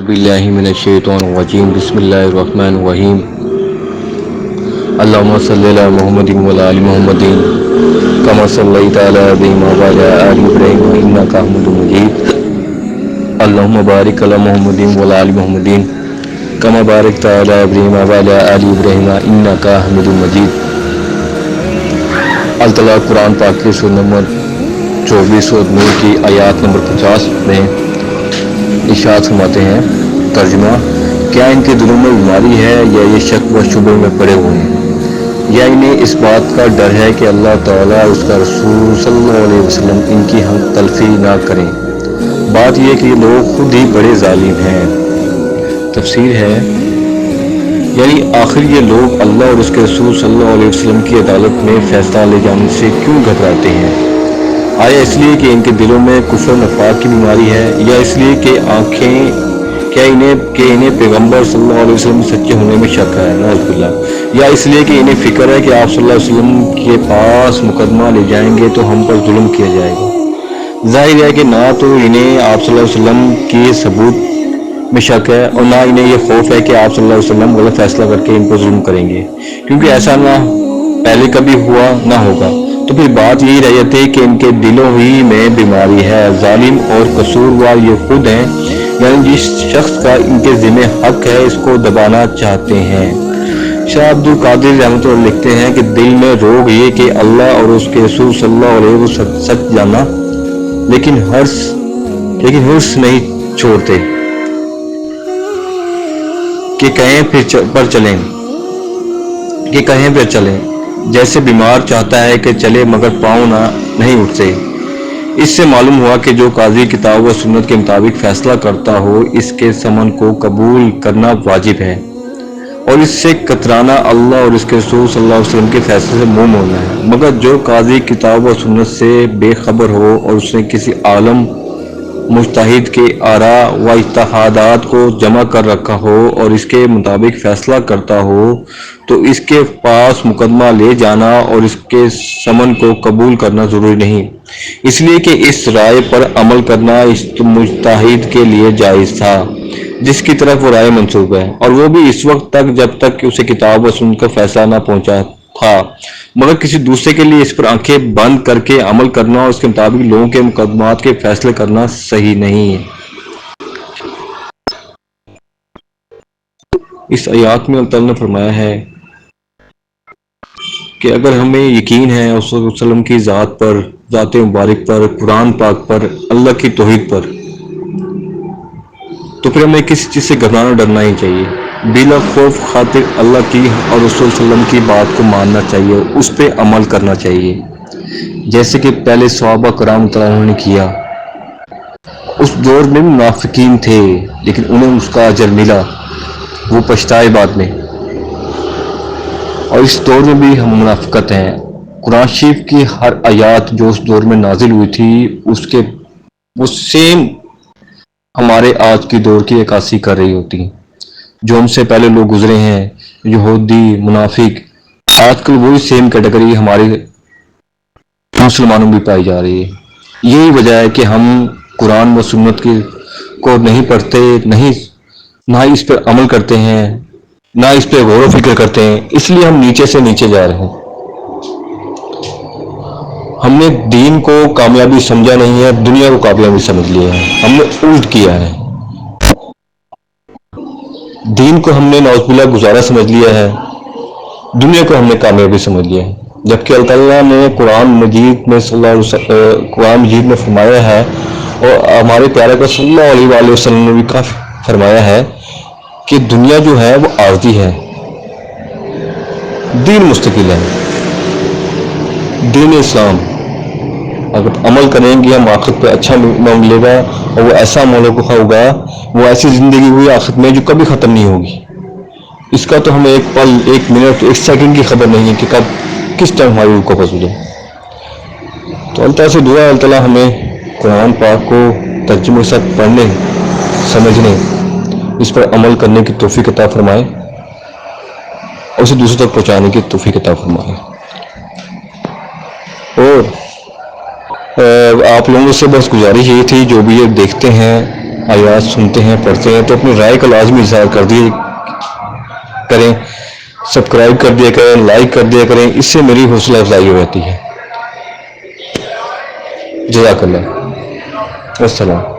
باللہ من الشیطان الرجیم بسم اللہ الرحمن الرحیم اللہم صلی علی محمد وعلی آل محمد کما صلیت علی ابراہیم وعلی آل ابراہیم انک حمید مجید اللہم بارک علی محمد وعلی آل محمد کما بارکت علی ابراہیم وعلی آل ابراہیم انک حمید مجید۔ اللہ تعالیٰ قرآن پاک کی سورہ نمبر 24 اور نور کی آیات نمبر 50 میں ارشاد فرماتے ہیں، ترجمہ: کیا ان کے دلوں میں بیماری ہے یا یہ شک و شبہ میں پڑے ہوئے ہیں، یا انہیں اس بات کا ڈر ہے کہ اللہ تعالیٰ اور اس کا رسول صلی اللہ علیہ وسلم ان کی ہم تلفی نہ کریں؟ بات یہ کہ یہ لوگ خود ہی بڑے ظالم ہیں۔ تفسیر ہے، یعنی آخر یہ لوگ اللہ اور اس کے رسول صلی اللہ علیہ وسلم کی عدالت میں فیصلہ لے جانے سے کیوں گھبراتے ہیں؟ آیا اس لیے کہ ان کے دلوں میں کفر و نفاق کی بیماری ہے، یا اس لیے کہ انہیں پیغمبر صلی اللہ علیہ وسلم سچے ہونے میں شک ہے، نعوذ باللہ، یا اس لیے کہ انہیں فکر ہے کہ آپ صلی اللہ علیہ وسلم کے پاس مقدمہ لے جائیں گے تو ہم پر ظلم کیا جائے گا؟ ظاہر ہے کہ نہ تو انہیں آپ صلی اللہ علیہ وسلم کے ثبوت میں شک ہے، اور نہ انہیں یہ خوف ہے کہ آپ صلی اللہ علیہ وسلم غلط فیصلہ کر کے ان پر ظلم کریں گے، کیونکہ ایسا نہ پہلے کبھی ہوا نہ ہوگا۔ تو پھر بات یہی رہ جاتی ہے کہ ان کے دلوں ہی میں بیماری ہے۔ ظالم اور قصوروار یہ خود ہیں، یعنی جس شخص کا ان کے ذمہ حق ہے اس کو دبانا چاہتے ہیں۔ شاہ عبد القادر رحمۃ اللہ لکھتے ہیں کہ دل میں روگ یہ کہ اللہ اور اس کے رسول صلی اللہ علیہ وسلم سچ جانا، لیکن حرص نہیں چھوڑتے کہ کہیں پھر چلیں، جیسے بیمار چاہتا ہے کہ چلے مگر پاؤں نہیں اٹھتے۔ اس سے معلوم ہوا کہ جو قاضی کتاب و سنت کے مطابق فیصلہ کرتا ہو اس کے سمن کو قبول کرنا واجب ہے، اور اس سے کترانا اللہ اور اس کے رسول صلی اللہ علیہ وسلم کے فیصلے سے منہ موڑنا ہے۔ مگر جو قاضی کتاب و سنت سے بے خبر ہو اور اس نے کسی عالم مجتہد کے آراء و اجتہادات کو جمع کر رکھا ہو اور اس کے مطابق فیصلہ کرتا ہو تو اس کے پاس مقدمہ لے جانا اور اس کے سمن کو قبول کرنا ضروری نہیں، اس لیے کہ اس رائے پر عمل کرنا اس مجتہد کے لیے جائز تھا جس کی طرف وہ رائے منسوب ہے، اور وہ بھی اس وقت تک جب تک کہ اسے کتاب و سنت کا فیصلہ نہ پہنچا تھا۔ مگر کسی دوسرے کے لیے اس پر آنکھیں بند کر کے عمل کرنا اور اس کے مطابق لوگوں کے مقدمات کے فیصلے کرنا صحیح نہیں ہے۔ اس آیات میں اللہ تعالیٰ نے فرمایا ہے کہ اگر ہمیں یقین ہے اس وسلم کی ذات پر، ذات مبارک پر، قرآن پاک پر، اللہ کی توحید پر، تو پھر ہمیں کسی چیز سے گھبرانا ڈرنا ہی چاہیے۔ بلا خوف خاطر اللہ کی اور رسول صلی اللہ علیہ وسلم کی بات کو ماننا چاہیے، اس پہ عمل کرنا چاہیے، جیسے کہ پہلے صحابہ کرام تعالیٰ نے کیا۔ اس دور میں منافقین تھے لیکن انہیں اس کا اجر ملا، وہ پچھتائے بعد میں، اور اس دور میں بھی ہم منافقت ہیں۔ قرآن شریف کی ہر آیات جو اس دور میں نازل ہوئی تھی وہ سیم ہمارے آج کی دور کی عکاسی کر رہی ہوتی ہیں۔ جو ہم سے پہلے لوگ گزرے ہیں، یہودی، منافق، آج کل وہی سیم کیٹیگری ہمارے مسلمانوں میں بھی پائی جا رہی ہے۔ یہی وجہ ہے کہ ہم قرآن و سنت کو نہیں پڑھتے، نہ ہی اس پر عمل کرتے ہیں، نہ اس پہ غور و فکر کرتے ہیں، اس لیے ہم نیچے سے نیچے جا رہے ہیں۔ ہم نے دین کو کامیابی سمجھا نہیں ہے، دنیا کو کامیابی سمجھ لیا ہے، ہم نے الٹ کیا ہے۔ دین کو ہم نے نعوذ باللہ گزارا سمجھ لیا ہے، دنیا کو ہم نے کامیابی سمجھ لیا ہے، جبکہ اللہ تعالیٰ نے قرآن مجید میں فرمایا ہے، اور ہمارے پیارے کا صلی اللہ علیہ وسلم نے بھی کافی فرمایا ہے کہ دنیا جو ہے وہ عارضی ہے، دین مستقل ہے۔ دین اسلام اگر عمل کریں گے ہم آخرت پہ اچھا ملے گا، اور وہ ایسا موقع ہوگا، وہ ایسی زندگی ہوئی آخرت میں جو کبھی ختم نہیں ہوگی۔ اس کا تو ہمیں ایک پل، ایک منٹ، ایک سیکنڈ کی خبر نہیں ہے کہ کب کس ٹائم ہماری روح قبض ہو جائے۔ تو اللہ تعالیٰ سے دعا ہے اللہ تعالیٰ ہمیں قرآن پاک کو ترجمے کے ساتھ پڑھنے، سمجھنے، اس پر عمل کرنے کی توفیق عطا فرمائے، اور اسے دوسروں تک پہنچانے کی توفیق عطا فرمائے۔ اور آپ لوگوں سے بس گزارش یہ تھی، جو بھی یہ دیکھتے ہیں آیات سنتے ہیں پڑھتے ہیں تو اپنی رائے کا لازمی اظہار کر دیے کریں، سبسکرائب کر دیا کریں، لائک کر دیا کریں، اس سے میری حوصلہ افزائی ہو جاتی ہے۔ جزاک اللہ، السلام۔